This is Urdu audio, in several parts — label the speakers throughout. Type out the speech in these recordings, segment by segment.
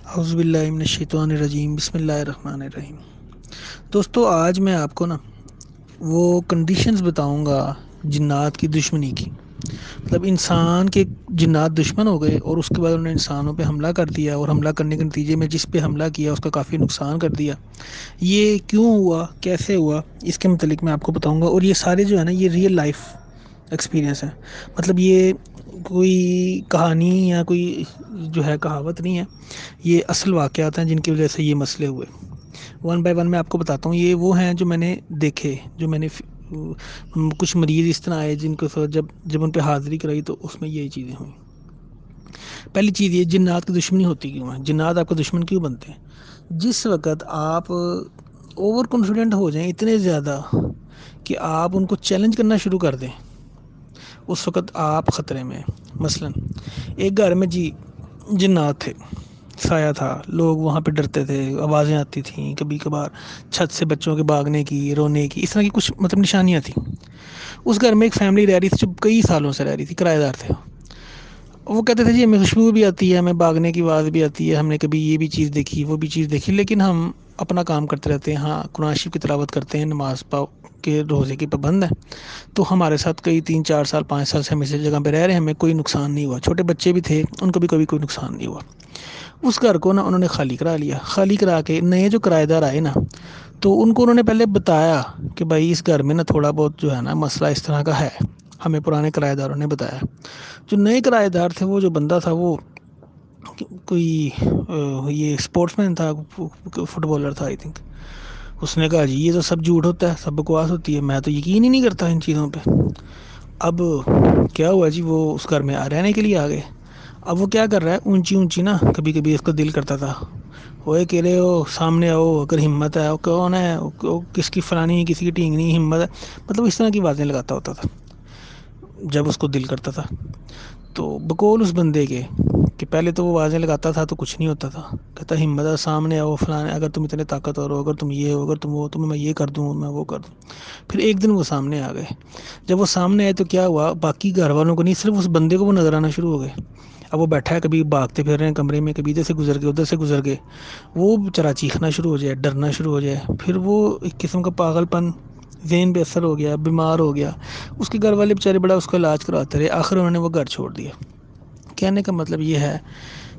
Speaker 1: اعوذ باللہ من الشیطان الرجیم، بسم اللہ الرحمن الرحیم۔ دوستو، آج میں آپ کو وہ کنڈیشنز بتاؤں گا جنات کی دشمنی کی۔ مطلب انسان کے جنات دشمن ہو گئے اور اس کے بعد انہوں نے انسانوں پہ حملہ کر دیا، اور حملہ کرنے کے نتیجے میں جس پہ حملہ کیا اس کا کافی نقصان کر دیا۔ یہ کیوں ہوا، کیسے ہوا، اس کے متعلق میں آپ کو بتاؤں گا۔ اور یہ سارے جو ہے نا، یہ ریئل لائف ایکسپیرینس ہے۔ مطلب یہ کوئی کہانی یا کوئی جو ہے کہاوت نہیں ہے، یہ اصل واقعات ہیں جن کی وجہ سے یہ مسئلے ہوئے۔ ون بائی ون میں آپ کو بتاتا ہوں۔ یہ وہ ہیں جو میں نے دیکھے، جو میں نے کچھ مریض اس طرح آئے جن کو جب ان پہ حاضری کرائی تو اس میں یہی چیزیں ہوئیں۔ پہلی چیز یہ، جنات کی دشمنی ہوتی کیوں ہے، جنات آپ کا دشمن کیوں بنتے ہیں؟ جس وقت آپ اوور کانفیڈنٹ ہو جائیں اتنے زیادہ کہ آپ ان کو چیلنج کرنا شروع کر دیں، اس وقت آپ خطرے میں ہیں۔ مثلا ایک گھر میں جنات تھے، سایہ تھا، لوگ وہاں پہ ڈرتے تھے، آوازیں آتی تھیں کبھی کبھار، چھت سے بچوں کے بھاگنے کی، رونے کی، اس طرح کی کچھ مطلب نشانیاں تھیں۔ اس گھر میں ایک فیملی رہ رہی تھی جو کئی سالوں سے رہ رہی تھی، کرایہ دار تھے۔ وہ کہتے تھے جی ہمیں خوشبو بھی آتی ہے، ہمیں بھاگنے کی آواز بھی آتی ہے، ہم نے کبھی یہ بھی چیز دیکھی، وہ بھی چیز دیکھی، لیکن ہم اپنا کام کرتے رہتے ہیں۔ ہاں، قرآن شریف کی تلاوت کرتے ہیں، نماز کے روزے کی پابند ہیں، تو ہمارے ساتھ کئی 3 4 سال 5 سال سے ہم اسی جگہ پہ رہ رہے ہیں، ہمیں کوئی نقصان نہیں ہوا۔ چھوٹے بچے بھی تھے، ان کو بھی کبھی کوئی نقصان نہیں ہوا۔ اس گھر کو انہوں نے خالی کرا لیا۔ خالی کرا کے نئے جو کرایہ دار آئے تو ان کو انہوں نے پہلے بتایا کہ بھائی اس گھر میں تھوڑا بہت جو ہے مسئلہ اس طرح کا ہے، ہمیں پرانے کرایہ داروں نے بتایا۔ جو نئے کرایہ دار تھے، وہ جو بندہ تھا وہ کوئی یہ اسپورٹس مین تھا، فٹ بالر تھا آئی تھنک۔ اس نے کہا جی یہ تو سب جھوٹ ہوتا ہے، سب بکواس ہوتی ہے، میں تو یقین ہی نہیں کرتا ان چیزوں پہ۔ اب کیا ہوا جی، وہ اس گھر میں رہنے کے لیے آ گئے۔ اب وہ کیا کر رہا ہے، اونچی اونچی کبھی کبھی اس کا دل کرتا تھا، وہ کہہ رہے ہو سامنے آؤ اگر ہمت ہے، کون ہے، کس کی فلانی، کسی کی ٹینگنی ہمت ہے، مطلب اس طرح کی باتیں لگاتا ہوتا تھا جب اس کو دل کرتا تھا۔ تو بقول اس بندے کے کہ پہلے تو وہ آوازیں لگاتا تھا تو کچھ نہیں ہوتا تھا، کہتا ہمت ہے سامنے آؤ فلانے، اگر تم اتنے طاقتور ہو، اگر تم یہ ہو، اگر تم وہ، تمہیں میں یہ کر دوں، میں وہ کر دوں۔ پھر ایک دن وہ سامنے آ گئے۔ جب وہ سامنے آئے تو کیا ہوا، باقی گھر والوں کو نہیں، صرف اس بندے کو وہ نظر آنا شروع ہو گئے۔ اب وہ بیٹھا ہے، کبھی بھاگتے پھر رہے ہیں کمرے میں، کبھی ادھر سے گزر گئے ادھر سے گزر گئے، وہ بیچارہ چیخنا شروع ہو جائے، ڈرنا شروع ہو جائے، پھر وہ ایک قسم کا پاگل پن ذہن پہ اثر ہو گیا، بیمار ہو گیا۔ اس کے گھر والے بیچارے بڑا اس کا علاج کرواتے رہے، آخر انہوں نے وہ گھر چھوڑ دیا۔ کہنے کا مطلب یہ ہے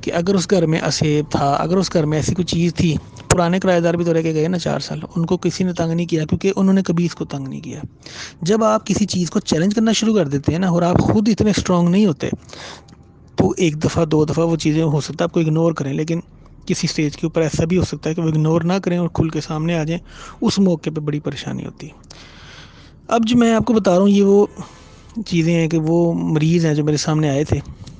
Speaker 1: کہ اگر اس گھر میں اسیب تھا، اگر اس گھر میں ایسی کوئی چیز تھی، پرانے کرایہ دار بھی تو رہ کے گئے نا 4 سال، ان کو کسی نے تنگ نہیں کیا کیونکہ انہوں نے کبھی اس کو تنگ نہیں کیا۔ جب آپ کسی چیز کو چیلنج کرنا شروع کر دیتے ہیں نا، اور آپ خود اتنے اسٹرانگ نہیں ہوتے، تو ایک دفعہ 2 دفعہ وہ چیزیں ہو سکتا ہے آپ کو اگنور کریں، لیکن کسی سٹیج کے اوپر ایسا بھی ہو سکتا ہے کہ وہ اگنور نہ کریں اور کھل کے سامنے آ جائیں، اس موقع پہ بڑی پریشانی ہوتی ہے۔ اب جو میں آپ کو بتا رہا ہوں، یہ وہ چیزیں ہیں کہ وہ مریض ہیں جو میرے سامنے آئے تھے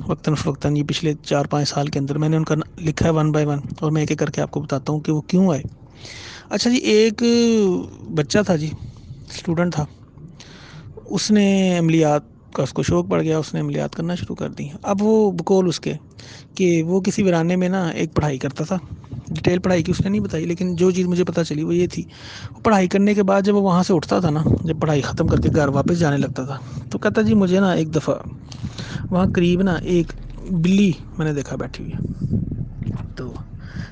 Speaker 1: وقتاً فوقتاً، یہ پچھلے 4 5 سال کے اندر میں نے ان کا لکھا ہے ون بائی ون، اور میں ایک ایک کر کے آپ کو بتاتا ہوں کہ وہ کیوں آئے۔ اچھا جی، ایک بچہ تھا جی، اسٹوڈنٹ تھا، اس نے عملیات کا اس کو شوق پڑ گیا، اس نے عملیات کرنا شروع کر دی۔ اب وہ بقول اس کے کہ وہ کسی ویرانے میں ایک پڑھائی کرتا تھا، ڈیٹیل پڑھائی کی اس نے نہیں بتائی، لیکن جو چیز مجھے پتہ چلی وہ یہ تھی، وہ پڑھائی کرنے کے بعد جب وہ وہاں سے اٹھتا تھا جب پڑھائی ختم کر کے گھر واپس جانے لگتا تھا، تو کہتا جی مجھے ایک دفعہ وہاں قریب ایک بلی میں نے دیکھا بیٹھی ہوئی، تو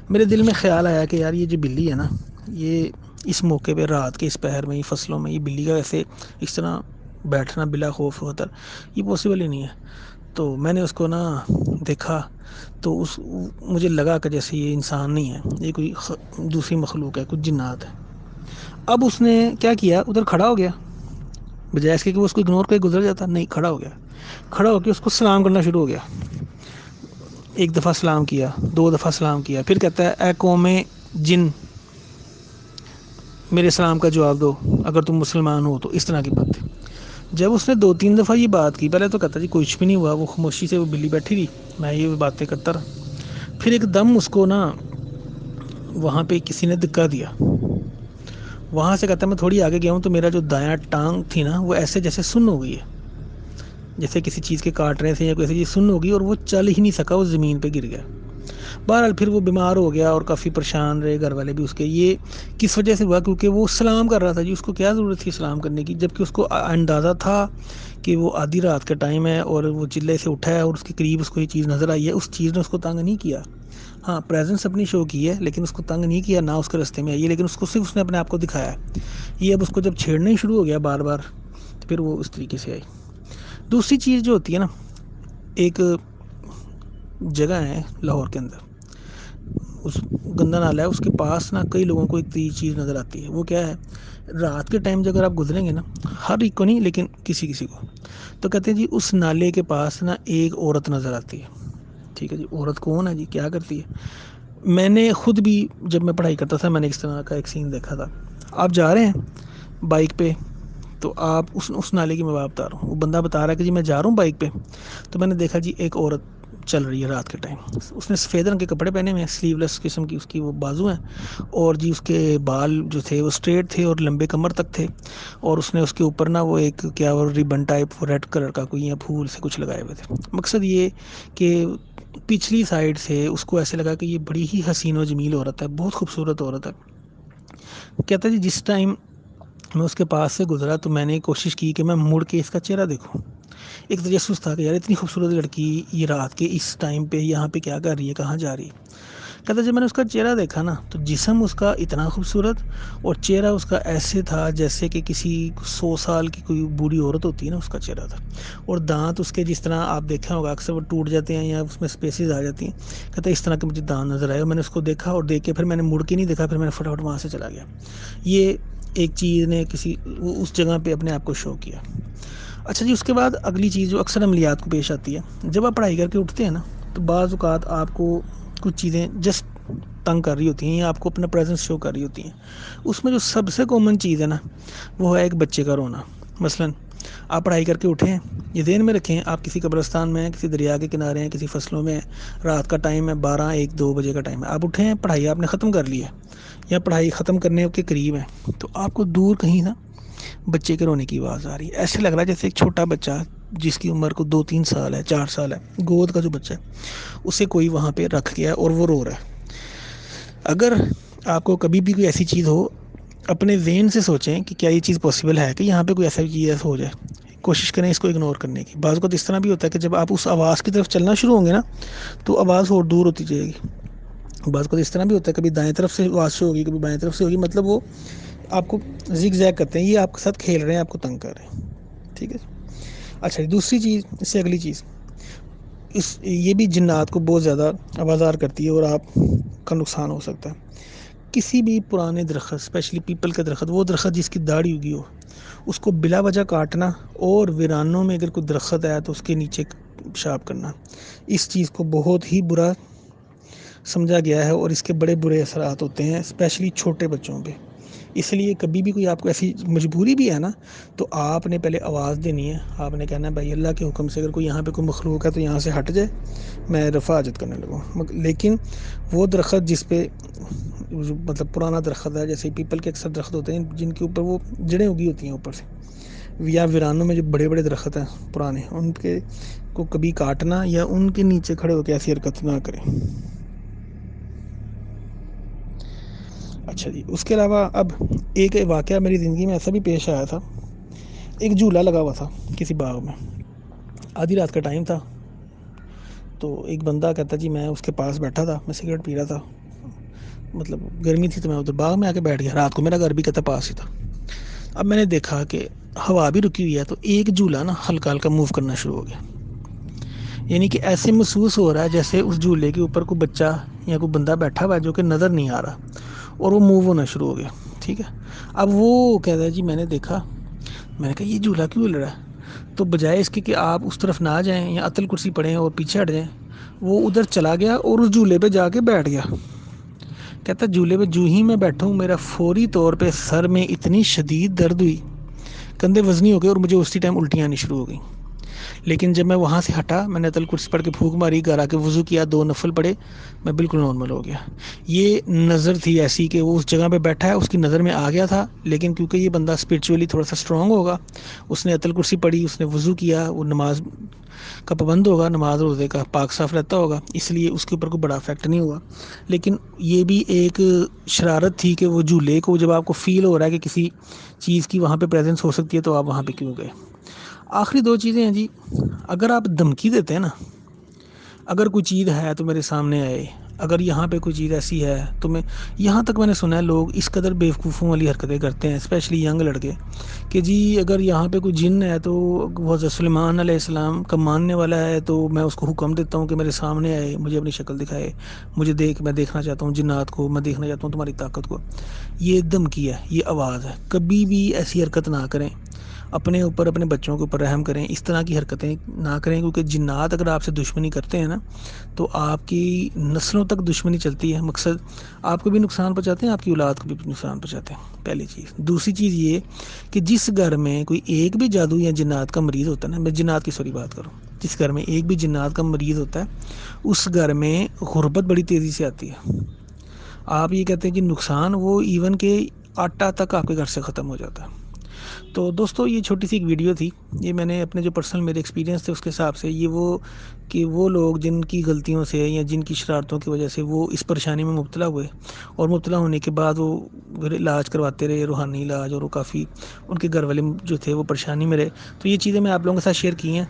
Speaker 1: میرے دل میں خیال آیا کہ یار یہ جو بلی ہے یہ اس موقع پہ رات کے اس پہر میں، فصلوں میں، یہ بلی کا ایسے اس طرح بیٹھنا بلا خوف خطر، یہ پاسبل ہی نہیں ہے۔ تو میں نے اس کو دیکھا تو مجھے لگا کہ جیسے یہ انسان نہیں ہے، یہ کوئی دوسری مخلوق ہے، کچھ جنات ہے۔ اب اس نے کیا کیا، ادھر کھڑا ہو گیا، بجائے اس کے کہ وہ اس کو اگنور کر کے گزر جاتا، نہیں، کھڑا ہو گیا، کھڑا ہو کے اس کو سلام کرنا شروع ہو گیا۔ ایک دفعہ سلام کیا، 2 دفعہ سلام کیا، پھر کہتا ہے اے قوم جن، میرے سلام کا جواب دو اگر تم مسلمان ہو تو، اس طرح کی بات ہے۔ جب اس نے 2 3 دفعہ یہ بات کی، پہلے تو کہتا جی کچھ بھی نہیں ہوا، وہ خاموشی سے وہ بلی بیٹھی رہی، میں یہ باتیں کرتا رہا۔ پھر ایک دم اس کو وہاں پہ کسی نے دھکا دیا، وہاں سے کہتا ہے میں تھوڑی آگے گیا ہوں تو میرا جو دایاں ٹانگ تھی وہ ایسے جیسے سن ہو گئی ہے، جیسے کسی چیز کے کاٹ رہے تھے یا کوئی ایسی چیز سن ہو گئی، اور وہ چل ہی نہیں سکا، وہ زمین پہ گر گیا۔ بہرحال پھر وہ بیمار ہو گیا اور کافی پریشان رہے گھر والے بھی اس کے. یہ کس وجہ سے ہوا؟ کیونکہ وہ سلام کر رہا تھا جی. اس کو کیا ضرورت تھی سلام کرنے کی، جبکہ اس کو اندازہ تھا کہ وہ آدھی رات کا ٹائم ہے اور وہ چلے سے اٹھا ہے اور اس کے قریب اس کو یہ چیز نظر آئی ہے. اس چیز نے اس کو تنگ نہیں کیا. ہاں پریزنس اپنی شو کی ہے لیکن اس کو تنگ نہیں کیا، نہ اس کے راستے میں آئی ہے، لیکن اس کو صرف اس نے اپنے آپ کو دکھایا ہے. یہ اب اس کو جب چھیڑنا ہی شروع ہو گیا بار بار تو پھر وہ اس طریقے سے آئی. دوسری چیز جو ہوتی ہے نا، ایک جگہ ہے لاہور کے اندر، اس گندا نالا ہے، اس کے پاس نا کئی لوگوں کو ایک چیز نظر آتی ہے. وہ کیا ہے؟ رات کے ٹائم جب اگر آپ گزریں گے نا، ہر ایک کو نہیں لیکن کسی کسی کو، تو کہتے ہیں جی اس نالے کے پاس نا ایک عورت نظر آتی ہے. ٹھیک ہے جی، عورت کون ہے جی، کیا کرتی ہے؟ میں نے خود بھی جب میں پڑھائی کرتا تھا میں نے اس طرح کا ایک سین دیکھا تھا. آپ جا رہے ہیں بائک پہ، تو آپ اس نالے کی میں بات بتا رہا ہوں، وہ بندہ بتا رہا ہے کہ جی میں جا رہا ہوں بائک پہ، تو میں نے دیکھا جی ایک عورت چل رہی ہے رات کے ٹائم. اس نے سفید رنگ کے کپڑے پہنے ہوئے ہیں، سلیو لیس قسم کی اس کی وہ بازو ہیں، اور جی اس کے بال جو تھے وہ اسٹریٹ تھے اور لمبے کمر تک تھے. اور اس نے اس کے اوپر نا وہ ایک کیا وہ ریبن ٹائپ ریڈ کلر کا کوئی یا پھول سے کچھ لگائے ہوئے تھے. مقصد یہ کہ پچھلی سائڈ سے اس کو ایسے لگا کہ یہ بڑی ہی حسین و جمیل عورت ہے، بہت خوبصورت عورت ہے. کہتا ہے جی جس ٹائم میں اس کے پاس سے گزرا تو میں نے کوشش کی کہ میں مڑ کے اس کا چہرہ دیکھوں. ایک تجسس تھا کہ یار اتنی خوبصورت لڑکی یہ رات کے اس ٹائم پہ یہاں پہ کیا کر رہی ہے، کہاں جا رہی ہے. کہتا جب میں نے اس کا چہرہ دیکھا نا تو جسم اس کا اتنا خوبصورت اور چہرہ اس کا ایسے تھا جیسے کہ کسی 100 سال کی کوئی بوڑھی عورت ہوتی ہے نا، اس کا چہرہ تھا. اور دانت اس کے جس طرح آپ دیکھا ہوگا اکثر وہ ٹوٹ جاتے ہیں یا اس میں اسپیسیز آ جاتی ہیں. کہتا اس طرح کے مجھے دانت نظر آئے اور میں نے اس کو دیکھا اور دیکھ کے پھر میں نے مڑ کے نہیں دیکھا، پھر میں نے فٹافٹ وہاں سے چلا گیا. یہ ایک چیز نے اس جگہ پہ اپنے آپ کو شو کیا. اچھا جی، اس کے بعد اگلی چیز جو اکثر عملیات کو پیش آتی ہے، جب آپ پڑھائی کر کے اٹھتے ہیں نا تو بعض اوقات آپ کو کچھ چیزیں جسٹ تنگ کر رہی ہوتی ہیں یا آپ کو اپنا پریزنس شو کر رہی ہوتی ہیں. اس میں جو سب سے کامن چیز ہے نا وہ ہے ایک بچے کا رونا. مثلاً آپ پڑھائی کر کے اٹھے ہیں، یہ ذہن میں رکھیں آپ کسی قبرستان میں ہیں، کسی دریا کے کنارے ہیں، کسی فصلوں میں ہیں، رات کا ٹائم ہے، 12 1 2 بجے کا ٹائم ہے، آپ اٹھے ہیں، پڑھائی آپ نے ختم کر لی ہے یا پڑھائی ختم کرنے کے قریب ہے، تو آپ کو دور کہیں نا بچے کے رونے کی آواز آ رہی ہے. ایسے لگ رہا ہے جیسے ایک چھوٹا بچہ جس کی عمر کو 2 3 سال ہے، 4 سال ہے، گود کا جو بچہ ہے اسے کوئی وہاں پہ رکھ گیا ہے اور وہ رو رہا ہے. اگر آپ کو کبھی بھی کوئی ایسی چیز ہو، اپنے ذہن سے سوچیں کہ کیا یہ چیز پاسبل ہے کہ یہاں پہ کوئی ایسا چیز ایسا ہو جائے. کوشش کریں اس کو اگنور کرنے کی. بعض اوقات اس طرح بھی ہوتا ہے کہ جب آپ اس آواز کی طرف چلنا شروع ہوں گے نا تو آواز اور دور ہوتی جائے گی. بعض اوقات اس طرح بھی ہوتا ہے کبھی دائیں طرف سے آواز شروع ہوگی، کبھی بائیں طرف سے ہوگی، مطلب وہ آپ کو زگ زیگ کرتے ہیں، یہ آپ کے ساتھ کھیل رہے ہیں، آپ کو تنگ کر رہے ہیں. ٹھیک ہے. اچھا جی، دوسری چیز، اس سے اگلی چیز، یہ بھی جنات کو بہت زیادہ آوازار کرتی ہے اور آپ کا نقصان ہو سکتا ہے. کسی بھی پرانے درخت، اسپیشلی پیپل کا درخت، وہ درخت جس کی داڑھی ہوگی ہو، اس کو بلا وجہ کاٹنا اور ویرانوں میں اگر کوئی درخت آیا تو اس کے نیچے پیشاب کرنا، اس چیز کو بہت ہی برا سمجھا گیا ہے اور اس کے بڑے برے اثرات ہوتے ہیں اسپیشلی چھوٹے بچوں پہ. اس لیے کبھی بھی کوئی آپ کو ایسی مجبوری بھی ہے نا تو آپ نے پہلے آواز دینی ہے. آپ نے کہنا ہے بھائی اللہ کے حکم سے اگر کوئی یہاں پہ کوئی مخلوق ہے تو یہاں سے ہٹ جائے، میں رفع حاجت کرنے لگوں. لیکن وہ درخت جس پہ مطلب پرانا درخت ہے، جیسے پیپل کے اکثر درخت ہوتے ہیں جن کے اوپر وہ جڑیں اگی ہوتی ہیں اوپر سے، یا ویرانوں میں جو بڑے بڑے درخت ہیں پرانے، ان کے کو کبھی کاٹنا یا ان کے نیچے کھڑے ہو کے ایسی حرکت نہ کریں. اچھا جی، اس کے علاوہ اب ایک واقعہ میری زندگی میں ایسا بھی پیش آیا تھا. ایک جھولا لگا ہوا تھا کسی باغ میں، آدھی رات کا ٹائم تھا. تو ایک بندہ کہتا جی میں اس کے پاس بیٹھا تھا، میں سگریٹ پی رہا تھا، مطلب گرمی تھی تو میں ادھر باغ میں آ کے بیٹھ گیا. رات کو میرا گھر بھی کہتا پاس ہی تھا. اب میں نے دیکھا کہ ہوا بھی رکی ہوئی ہے تو ایک جھولا نا ہلکا ہلکا موو کرنا شروع ہو گیا. یعنی کہ ایسے محسوس ہو رہا ہے جیسے اس جھولے کے اوپر کوئی بچہ یا کوئی بندہ بیٹھا ہوا ہے جو کہ نظر نہیں آ رہا اور وہ موو ہونا شروع ہو گیا. ٹھیک ہے. اب وہ کہتا ہے جی میں نے دیکھا، میں نے کہا یہ جھولا کیوں ہل رہا ہے؟ تو بجائے اس کے کہ آپ اس طرف نہ جائیں یا اتل کرسی پڑھیں اور پیچھے ہٹ جائیں، وہ ادھر چلا گیا اور اس جھولے پہ جا کے بیٹھ گیا. کہتا جھولے پہ جو ہی میں بیٹھا ہوں میرا فوری طور پہ سر میں اتنی شدید درد ہوئی، کندھے وزنی ہو گئے اور مجھے اسی ٹائم الٹیاں آنی شروع ہو گئیں. لیکن جب میں وہاں سے ہٹا، میں نے آیت الکرسی پڑھ کے پھونک ماری، گھر آ کے وضو کیا، 2 نفل پڑھے، میں بالکل نارمل ہو گیا۔ یہ نظر تھی ایسی کہ وہ اس جگہ پہ بیٹھا ہے، اس کی نظر میں آ گیا تھا، لیکن کیونکہ یہ بندہ اسپرچولی تھوڑا سا اسٹرانگ ہوگا، اس نے آیت الکرسی پڑھی، اس نے وضو کیا، وہ نماز کا پابند ہوگا، نماز روزے کا پاک صاف رہتا ہوگا، اس لیے اس کے اوپر کوئی بڑا افیکٹ نہیں ہوا۔ لیکن یہ بھی ایک شرارت تھی کہ وہ جھولے کو جب آپ کو فیل ہو رہا ہے کہ کسی چیز کی وہاں پہ پریزنس ہو سکتی ہے، تو آپ وہاں پہ کیوں گئے؟ آخری 2 چیزیں ہیں جی، اگر آپ دھمکی دیتے ہیں نا، اگر کوئی چیز ہے تو میرے سامنے آئے، اگر یہاں پہ کوئی چیز ایسی ہے تو یہاں تک میں نے سنا ہے لوگ اس قدر بیوقوفوں والی حرکتیں کرتے ہیں، اسپیشلی ینگ لڑکے، کہ جی اگر یہاں پہ کوئی جن ہے تو وہ حضرت سلیمان علیہ السلام کا ماننے والا ہے، تو میں اس کو حکم دیتا ہوں کہ میرے سامنے آئے، مجھے اپنی شکل دکھائے، میں دیکھنا چاہتا ہوں جنات کو، میں دیکھنا چاہتا ہوں تمہاری طاقت کو۔ یہ دھمکی ہے، یہ آواز ہے، کبھی بھی ایسی حرکت نہ کریں، اپنے اوپر، اپنے بچوں کے اوپر رحم کریں، اس طرح کی حرکتیں نہ کریں، کیونکہ جنات اگر آپ سے دشمنی کرتے ہیں نا تو آپ کی نسلوں تک دشمنی چلتی ہے، مقصد آپ کو بھی نقصان پہنچاتے ہیں، آپ کی اولاد کو بھی نقصان پہنچاتے ہیں، پہلی چیز۔ دوسری چیز یہ کہ جس گھر میں کوئی ایک بھی جادو یا جنات کا مریض ہوتا ہے نا، میں جنات کی سوری بات کروں، جس گھر میں ایک بھی جنات کا مریض ہوتا ہے، اس گھر میں غربت بڑی تیزی سے آتی ہے۔ آپ یہ کہتے ہیں کہ نقصان، وہ ایون کہ آٹا تک آپ کے گھر سے ختم ہو جاتا ہے۔ تو دوستو یہ چھوٹی سی ایک ویڈیو تھی، یہ میں نے اپنے جو پرسنل میرے ایکسپیرینس تھے اس کے حساب سے، یہ وہ لوگ جن کی غلطیوں سے یا جن کی شرارتوں کی وجہ سے وہ اس پریشانی میں مبتلا ہوئے، اور مبتلا ہونے کے بعد وہ علاج کرواتے رہے، روحانی علاج، اور وہ کافی ان کے گھر والے جو تھے وہ پریشانی میں رہے۔ تو یہ چیزیں میں آپ لوگوں کے ساتھ شیئر کی ہیں۔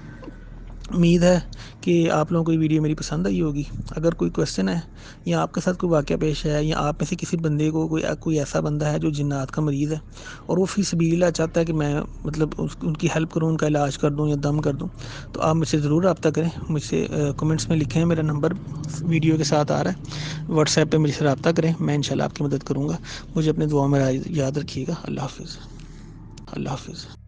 Speaker 1: امید ہے کہ آپ لوگوں کو یہ ویڈیو میری پسند آئی ہوگی۔ اگر کوئی کویسچن ہے یا آپ کے ساتھ کوئی واقعہ پیش ہے، یا آپ میں سے کسی بندے کو کوئی ایسا بندہ ہے جو جنات کا مریض ہے اور وہ فی سبیل اللہ چاہتا ہے کہ میں مطلب ان کی ہیلپ کروں، ان کا علاج کر دوں یا دم کر دوں، تو آپ مجھ سے ضرور رابطہ کریں، مجھ سے کمنٹس میں لکھیں، میرا نمبر ویڈیو کے ساتھ آ رہا ہے، واٹس ایپ پہ مجھ سے رابطہ کریں، میں انشاءاللہ آپ کی مدد کروں گا۔ مجھے اپنے دعاؤں میں یاد رکھیے گا۔ اللہ حافظ۔ اللہ حافظ۔